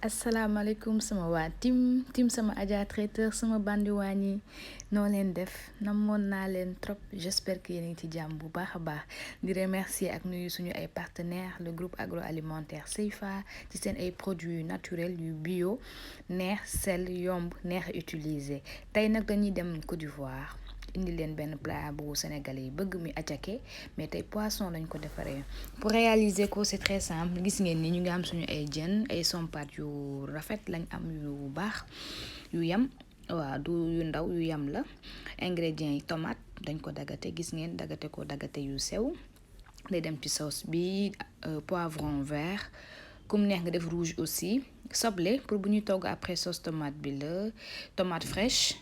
asalaamaaleykum sama waa tim sama Adja traiteur sama bandi waañi noo leen def namoon naa leen trop j'espère que yéen a ngi ci jàmm bu baax a baax di remercier ak nuyu suñu ay partenaires le groupe agroalimentaire Seifa ci seen ay produits naturels yu bio neex sell yomb neex a utiliser tey nag dañuy dem Côte d'Ivoire indi leen benn plat bu sénégalais yi bëgg muy attiéké mais tey poisson lañ ko defaree pour réaliser ko c'est très simple gis ngeen ni ñu ngi am suñu ay jën ay sompat yu rafet lañ am yu baax yu yam waaw du yu ndaw yu yam la ingrédients yi tomate dañ ko dagate gis ngeen dagate yu sew day dem ci sauce bi poivron vert comme neex nga def rouge aussi soble pour bu ñuy togg après sauce tomate bi la tomate fraîche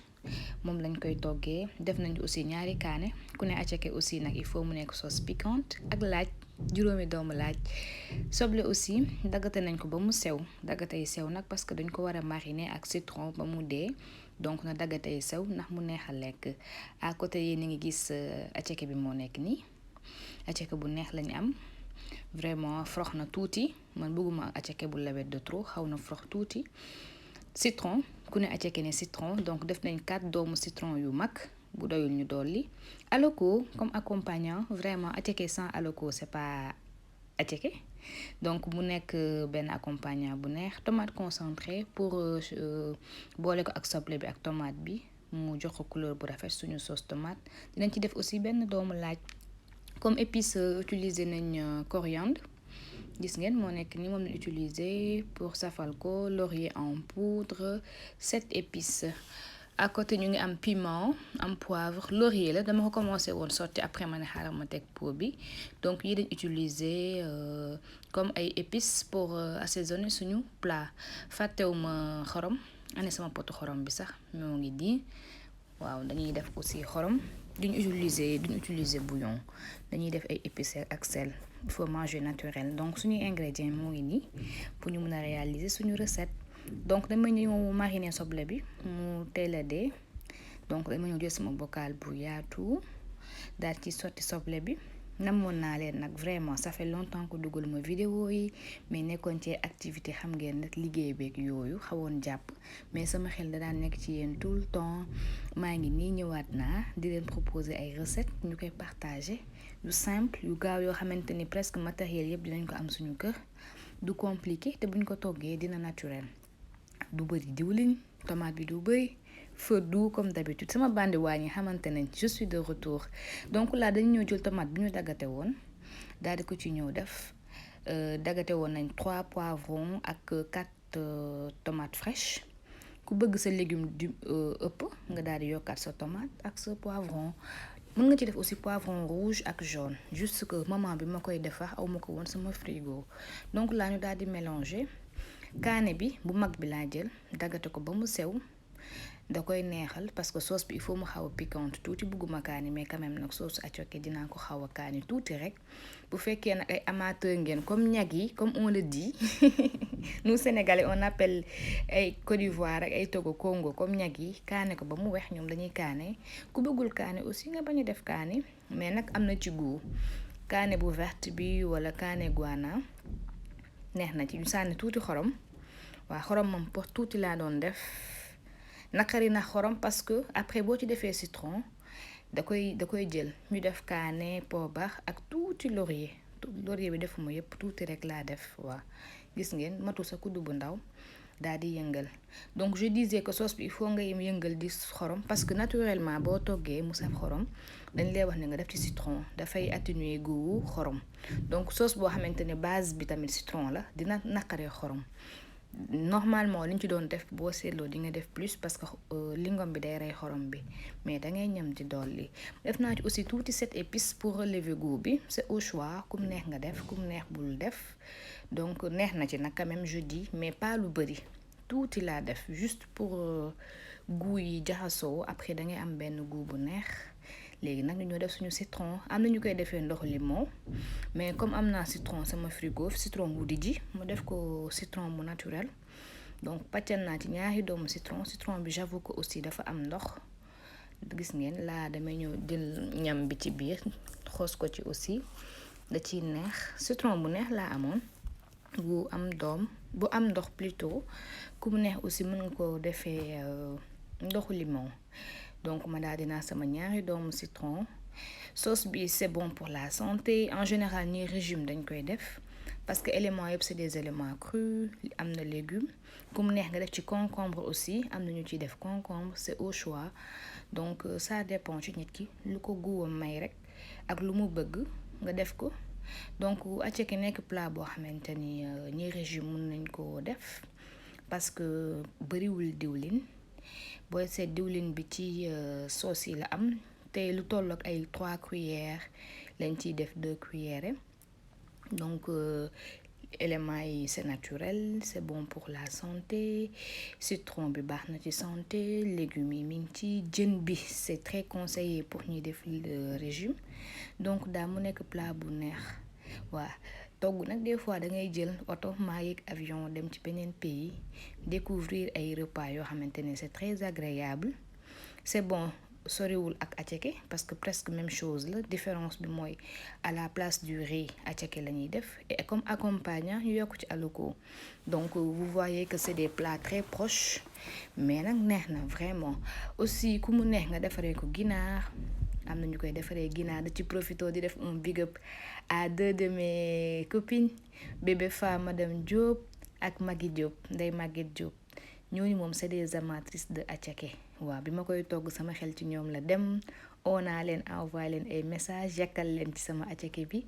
moom lañ koy toggee def nañ aussi ñaari kaane ku ne attiéké aussi nag il faut mu nekk sauce piquante ak laaj juróomi doomu laaj soble aussi daggate nañ ko ba mu sew daggate yi sew nag parce que dañ ko war a mariner ak citron ba mu dee donc na daggate yi sew ndax mu neex a lekk à côté yi ni ngi gis attiéké bi moo nekk nii attiéké bu neex lañ am vraiment frox na tuuti man bëgguma attiéké bu lewet de trop xaw na frox tuuti citron ku ne attiéké ne citron donc def nañ 4 doomu citron yu mag bu doyul ñu dolli aloko comme accompagnant vraiment attiéké sans aloko c'est pas attiéké donc mu nekk benn accompagnant bu neex tomate concentré pour boole ko ak soble bi ak tomate bi mu jox ko couleur bu rafet suñu sauce tomate dinañ ci def aussi benn doomu laaj comme épice utiliser nañ coriandre gis ngeen moo nekk ni moom la utiliser pour safal ko laurier en poudre 7 épices à côté ñu ngi am piment am poivre laurier la dama ko commencé woon sotti après ma ne xaaral ma teg pot bi donc yi dañ utiliser comme ay épices pour assaisonner suñu plat fàttewuma xorom ane sama potu xorom bi sax moo ngi di waaw dañuy def aussi xorom duñ utiliser bouillon dañuy def ay épices ak sel il faut manger naturel donc suñuy ingrédients moo ngi nii pour ñu mën a réaliser suñu recette donc dama ñëw mariner soble bi mu teel a dee donc dama ñëw jël sama bocal bu yaatu daal ci sotti soble bi namoon naa leen nag vraiment ça fait longtemps que dugal ma vidéo yi mais nekkoon ci activité xam ngeen nag liggéey beeg yooyu xawoon jàpp mais sama xel da daan nekk ci yéen tout le temps maa ngi nii ñëwaat naa di leen proposer ay recettes ñu koy partager yu simple yu gaaw yoo xamante ni presque matériel yëpp dinañ ko am suñu kër du compliqué te buñ ko toggee dina naturel du bëri diwlin tomate bi du bëri feu doux comme d'habitude sama bandi waañ yi xamante nañ je suis de retour donc là dañu ñëw jël tomate bi ñu daggate woon daal di ko ci ñëw def daggate woon nañ 3 poivrons ak 4 tomates fraîches ku bëgg sa légume du ëpp nga daal di yokkaat sa tomate ak sa poivron mën nga ci def aussi poivron rouge ak jaune juste que moment bi ma koy defar aw ma ko woon sama frigo donc là ñu daal di mélanger kaane bi bu mag bi laa jël daggate ko ba mu sew da koy neexal parce que sauce bi il faut mu xaw a piquante tuuti bugguma kaani mais quand même nag sauce attiéké dinaa ko xaw a kaani tuuti rek bu fekkee nag ay amateur ngeen comme ñag yi comme on le dit nous sénégalais on appelle ay Côte d'Ivoire ak ay Togo Congo comme ñag yi kaane ko ba mu weex ñoom dañuy kaane ku bëggul kaane aussi nga bañ a def kaani mais nag am na ci goût kaane bu verte bi wala kaane guana neex na ci ñu sànni tuuti xorom waa xorom moom pour tuuti laa doon def naqari na xorom parce que après boo ci defee citron da koy jël ñu def kaane poobar ak tuuti laurier bi defuma yépp tuuti rek laa def waa gis ngeen matu sa kuddu bu ndaw daal di yëngal donc je disais que sauce bi il faut nga yëngal di xorom parce que naturellement boo toggee mu saf xorom dañ lay wax ne nga def ci citron dafay atténuer goût xorom donc sauce boo xamante ne base bi tamit citron la dina naqaree xorom normalement liñ ci doon def boo seetloo di nga def plus parce que lingom bi day rey xorom bi mais da ngay ñam ci dolli def naa ci aussi tuuti 7 épices pour relever goût bi c'est au choix kum neex nga def kum neex bul def donc neex na ci nag quand même je dis mais pas lu bëri tuuti laa def juste pour goût yi jaxasoo après da ngay am benn goût bu neex léegi nag ñu ñoo def suñu citron am na ñu koy defee ndox limon mais comme am naa citron sama frigo citron bu dijji mu def ko citron bu naturel donc pàccal naa ci ñaari doomu citron bi j'avoue que aussi dafa am ndox gis ngeen laa damay ñëw jël ñam bi ci biir xoos ko ci aussi da ciy neex citron bu neex laa amoon bu am doom bu am ndox plutôt ku mu neex aussi mën nga ko defee ndoxu limon. Donc ma daal dinaa sama ñaari doomu citron. Sauce bi c'est bon pour la santé en général ñi régime dañ koy def parce que éléments yëpp c'est des éléments crus am na légumes ku mu neex nga def ci concombre aussi am na ñu ciy def concombre c'est au choix. Donc ça dépend ci nit ki lu ko guwam may rek ak lu mu bëgg nga def ko. Donc attiéké nekk plat boo xamante ni ñi régime mën nañ ko def parce que bëriwul diwlin booy seet diwlin bi ci sauce yi la am te lu tollook ay 3 cuillères lañ ciy def 2 cuillères donc éléments yi c'est naturel c'est bon pour la santé citron bi baax na ci santé légumes yi mi ngi ci jën bi c'est très conseillé pour ñuy def le régime donc daa mu nekk plat bu neex waa togg nag des fois da ngay jël oto maa yeeg avion dem ci beneen pays découvrir ay repas yoo xamante ne c'est très agréable c'est bon soriwul ak attiéké parce que presque même chose la différence bi mooy à la place du riz attiéké la ñuy def et comme accompagnant ñu yokk ci aloko donc vous voyez que c'est des plats très proches mais nag neex na vraiment aussi ku mu neex nga defaree ko ginaar am na ñu koy defaree ginaar da ci profito di def un big up à 2 de mes copines bébé Fa madame Diop ak Magui Diop Ndeye Maguette Diop ñooñu moom c'est des amatrices de attiéké waaw bi ma koy togg sama xel ci ñoom la dem oo naa leen envoyé leen ay message yàkkal leen ci sama attiéké bi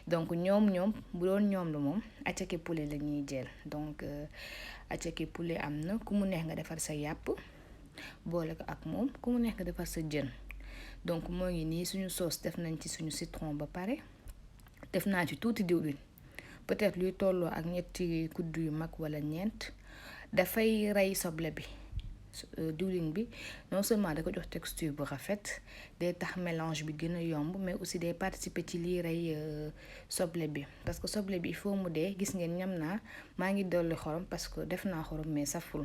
donc ñoom bu doon ñoom la moom attiéké poulet la ñuy jël donc attiéké poulet am na ku mu neex nga defar sa yàpp boole ko ak moom ku mu neex nga defar sa jën donc moo ngi nii suñu sauce def nañ ci suñu citron ba pare def naa ci tuuti diwlin peut-être luy tolloo ak ñetti kuddu yu mag wala ñeent dafay rey soble bi diwlin bi non seulement da ko jox texture bu rafet day tax mélange bi gën a yomb mais aussi day participer ci lii rey soble bi parce que soble bi il faut mu dee gis ngeen ñam naa maa ngi dolli xorom parce que def naa xorom mais saful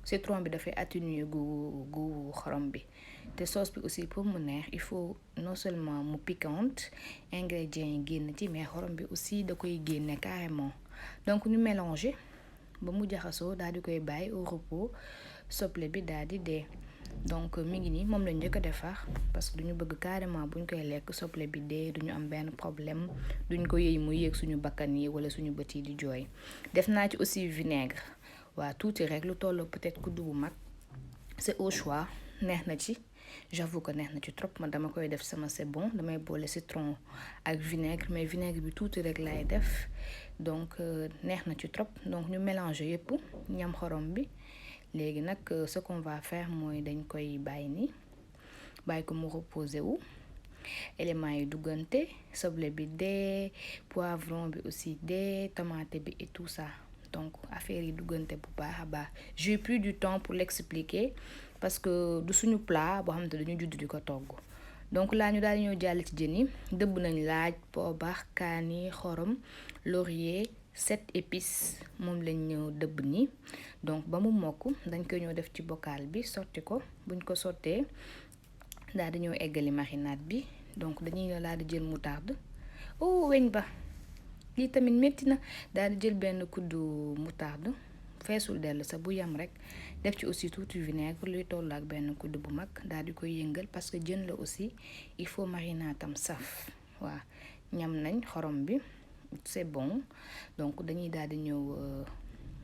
citron bi dafay atténuer gu xorom bi te sauce bi aussi pour mu neex il faut non seulement mu piquante ingrédients yi génn ci mais xorom bi aussi da koy génne carrément donc ñu mélanger ba mu jaxasoo daal di koy bàyyi au repos soble bi daal di dee donc mi ngi nii moom lañ njëkk a defar parce que duñu bëgg carrément buñ koy lekk soble bi dee duñu am benn problème duñ ko yëy mu yéeg suñu bakkan yi wala suñu bët yi di jooy. def naa ci aussi vinaigre waa tuuti rek lu tolloo peut-être kuddu bu mag c'est au choix neex na ci j'avoue que neex na ci trop man dama koy def sama c'est bon damay boole citron ak vinaigre mais vinaigre bi tuuti rek lay def donc neex na ci trop donc ñu mélanger yëpp ñam xorom bi léegi nag ce qu'on va faire mooy dañ koy bàyyi ni bàyyi ko mu reposer wu éléments yi duggante soble bi dee poivron bi aussi dee tomate bi et tout ça donc affaire yi duggante bu baax a baax j'ai pris du temps pour l'expliquer parce que du suñu plat boo xamante dañu judd di ko togg donc laa ñu daal di ñëw jàll ci jën yi dëbb nañ laaj poobar kaani xorom laurier 7 épices moom lañ ñëw dëbb ni donc ba mu mokk dañ koy ñëw def ci bocal bi sotti ko buñ ko sottee daal di ñëw eggali marinade bi donc dañuy daal di jël moutarde weñ ba lii tamit métti na daal di jël benn kuddu moutarde feesul dell sa bu yam rek def ci aussi tuuti vinaigre luy toll ak benn kuddu bu mag daal di koy yëngal parce que jën la aussi il faut marinatam saf waa ñam nañ xorom bi c'est bon donc dañuy daal di ñëw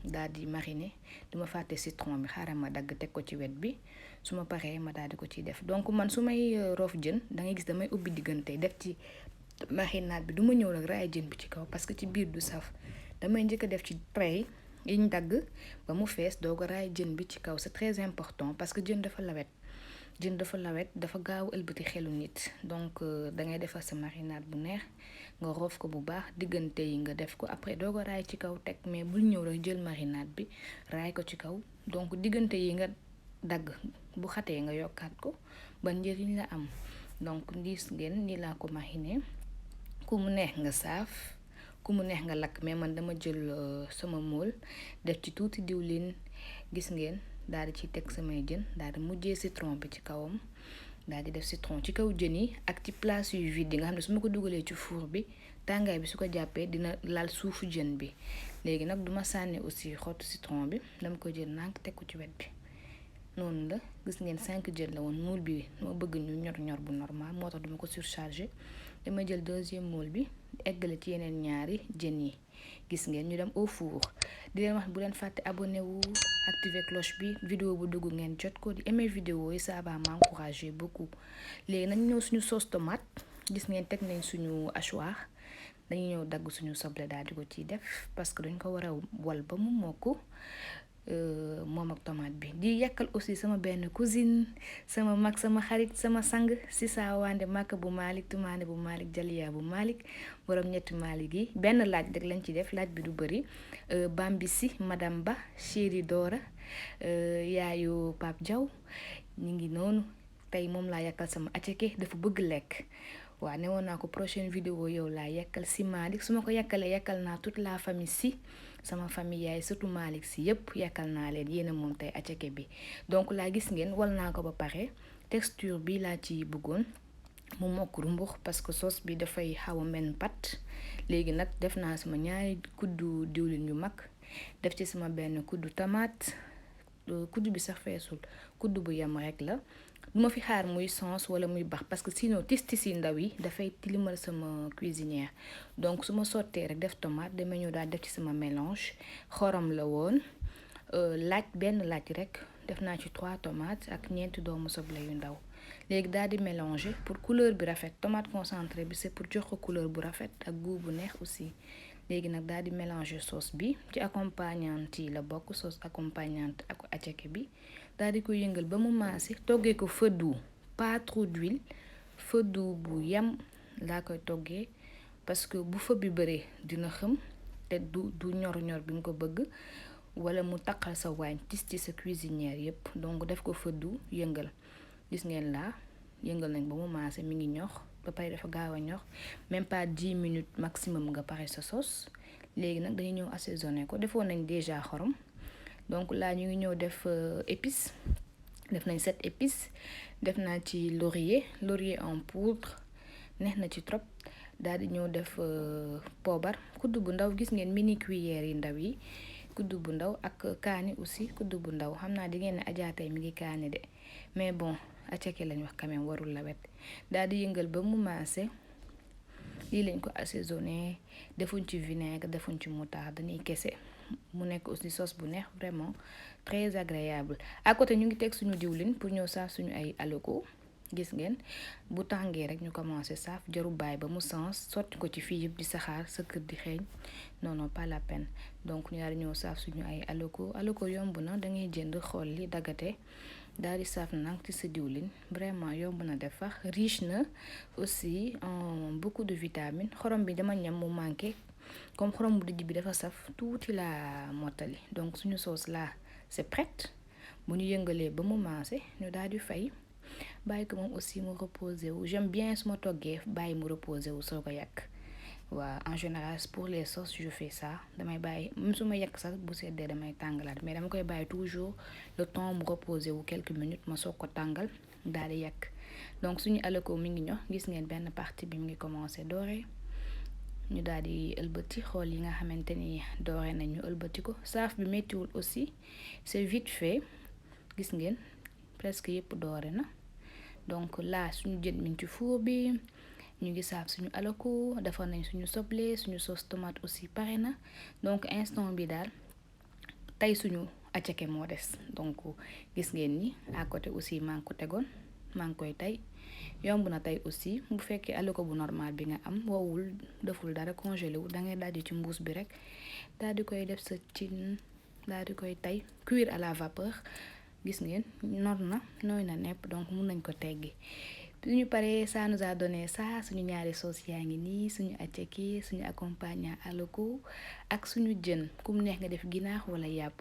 daal di mariner duma fàtte citron bi xaaral ma dagg teg ko ci wet bi su ma paree ma daal di ko ciy def donc man su may roof jën da ngay gis damay ubbi diggante def ci marinade bi du ma ñëw nag raay jën bi ci kaw parce que ci biir du saf damay njëkk a def ci tray yiñ dagg ba mu fees doo ko raay jën bi ci kaw c'est très important parce que jën dafa lawet dafa gaaw ëlbati xelu nit donc da ngay defar sa marinade bu neex nga roof ko bu baax diggante yi nga def ko après doo ko raay ci kaw teg mais bul ñëw rek jël marinade bi raay ko ci kaw donc diggante yi nga dagg bu xatee nga yokkaat ko ba njëriñ la am donc gis ngeen ni laa ko mariner ku mu neex nga saaf ku mu neex nga lakk mais man dama jël sama mool def ci tuuti diwlin gis ngeen daal di ci teg samay jën daal di mujjee citron bi ci kawam daal di def citron ci kaw jën yi ak ci place yu vide yi nga xam ne su ma ko dugalee ci four bi tàngaay bi su ko jàppee dina laal suufu jën bi. léegi nag duma sànni aussi xottu citron bi dama ko jël nànk teg ko ci wet bi noonu la. gis ngeen 5 jën la woon. moule bi moo bëgg ñu ñor bu normal moo tax duma ko surchargé. dama jël deuxième moule bi eggale ci yeneen ñaari jën yi. gis ngeen ñu dem au four. di leen wax bu leen fàtte abonné wu activer cloche bi vidéo bu dugg ngeen jot ko. di aimer vidéo yi ça va m'encourager beaucoup. léegi nañ ñëw suñu sauce tomate. gis ngeen teg nañ suñu hachoir. dañu ñëw dagg suñu soble daal di ko ciy def parce que dañ ko war a wal ba mu mokk moom ak tomate bi. di yàkkal aussi sama benn cousine sama mag sama xarit sama sang si saa wande màkk bu Malick tumaane bu Malick Jaliya bu Malick borom ñetti Malick yi. benn laaj rek lañ ci def, laaj bi du bëri. Bambisi madame Ba chéri Dora yaayu Pape Diaw ñu ngi noonu. tey moom laa yàkkal sama aceke dafa bëgg lekk. waaw ne woon naa ko prochaine vidéo yow laa yàkkal si Malick. su ma ko yàkkalee yàkkal naa toute la famille si sama famille yaay surtout Malick si yëpp yàkkal naa leen yéena moom tey aceke bi. donc laa gis ngeen wal naa ko ba pare. texture bi laa ci bëggoon mu mokk rumbux parce que sauce bi dafay xaw a mel pat. léegi nag def naa sama ñaari kuddu diwlin yu mag def ci sama benn kuddu tomate. kuddu bi sax feesul kuddu bu yem rek la. du ma fi xaar muy sens wala muy bax parce que sinon tis yi ndaw yi dafay tilimal sama cuisinière. donc su ma sottee rek def tomate dama ñëw daal def ci sama mélange. xorom la woon laaj benn laaj rek def naa ci 3 tomates ak 4 doomu soble yu ndaw. léegi daal di mélanger pour couleur bi rafet. tomate concentré bi c'est pour jox ko couleur bu rafet ak goût bu neex aussi. léegi nag daal di mélanger sauce bi ci accompagnante yi la bokk. sauce accompagnante ak aceke bi daal di ko yëngal ba mu maase. toggee ko feu doux pas trop d'huile. feu doux bu yem laa koy toggee parce que bu feu bi bëree dina xëm te du ñor bi nga ko bëgg wala mu taqal sa waañ tis ci sa cuisinière yépp. donc def ko feu doux yëngal. gis ngeen laa yëngal nañ ba mu maase mi ngi ñor ba pare dafa gaaw a ñor même pas 10 minutes maximum nga pare sa sauce. léegi nag dañuy ñëw assaisonné ko. defoon nañ déjà xorom. donc là ñu ngi ñëw def épices. def nañ 7 épices. def naa ci laurier en poudre neex na ci trop. daal di ñëw def poobar kudd bu ndaw. gis ngeen mini cuillère yi ndaw yi kudd bu ndaw ak kaani aussi kudd bu ndaw. xam naa di ngeen ne Adja tey mi ngi kaani de mais bon aceke lañ wax quand même warul la wet. daal di yëngal ba mu maase. lii lañ ko assaisonné defuñ ci vinaigre defuñ ci moutarde dañuy kese mu nekk aussi sauce bu neex vraiment très agréable. à côté ñu ngi teg suñu diwlin pour ñëw saaf suñu ay aloko. gis ngeen bu tàngee rek ñu commencé saaf jaru baay ba mu sens sotti ko ci fii yëpp di saxaar sa kër di xeeñ non pas la peine. donc ñu daal di ñëw saaf suñu ay aloko yomb na da ngay jënd xool li dagate daal di saaf nag ci sa diwlin vraiment yomb na defar riche na aussi en beaucoup de vitamines. xorom bi dama ñam mu manqué comme xorom bu dijj bi dafa saf tuuti la mottali. donc suñu sauce là c'est prête. bu ñu yëngalee ba mu maase ñu daal di fay bàyyi ko moom aussi mu reposer wu. j'aime bien su ma toggee bàyyi mu reposer wu soo ko yàq. waaw en général pour les sauces je fais ça damay bàyyi même su ma yàq sax bu seddee damay tàngalaat mais dama koy bàyyi toujours le temps mu reposer wu quelques minutes ma soog ko tàngal daal di yàq. donc suñu alako mi ngi ñor gis ngeen benn partie bi mi ngi commencé doore. ñu daal di ëlbati xool yi nga xamante ni doore nañ ñu ëlbati ko. saaf bi méttiwul aussi c'est vite fait. gis ngeen presque yëpp doore na. donc là suñu jën mi ngi ci four bi ñu ngi saaf suñu alako defar nañ suñu soble suñu sauce tomate aussi pare na. donc instant bi daal tey suñu aceke moo des. donc gis ngeen ni à côté aussi maa ngi ko tegoon maa ngi koy tey yomb na tey aussi. bu fekkee alako bu normal bi nga am wowul deful dara congelé wu da ngay daal di ci mbuus bi rek daal di koy def sa cin daal di koy tey cuire à la vapeur. gis ngeen nor na nooy na nepp donc mun nañ ko teggi. suñu paree ça nous a donné ça suñu ñaari sauce yaa ngi nii suñu aceke suñu accompagnant alako ak suñu jën kum neex nga def ginaar wala yàpp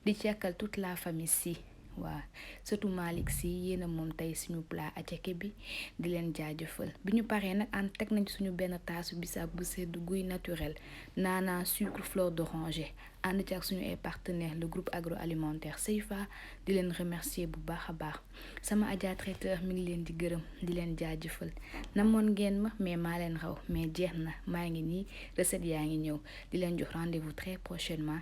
di ci yàkkal toute la famille si waaw surtout Malick Sy yéena moom tey suñu plat attiéké bi di leen jaajëfal bi ñu paree nag ànd teg nañ suñu benn taasu bisaab bu sedd guy naturel naana sucre fleur d'oranger ànd ci ak suñu ay partenaire le groupe agroalimentaire Seifa di leen remercier bu baax a baax sama Adja Traiteur mi ngi leen di gërëm di leen jaajëfal namoon ngeen ma mais maa leen raw mais jeex na maa ngi nii recette yaa ngi ñëw di leen jox rendez-vous très prochainement.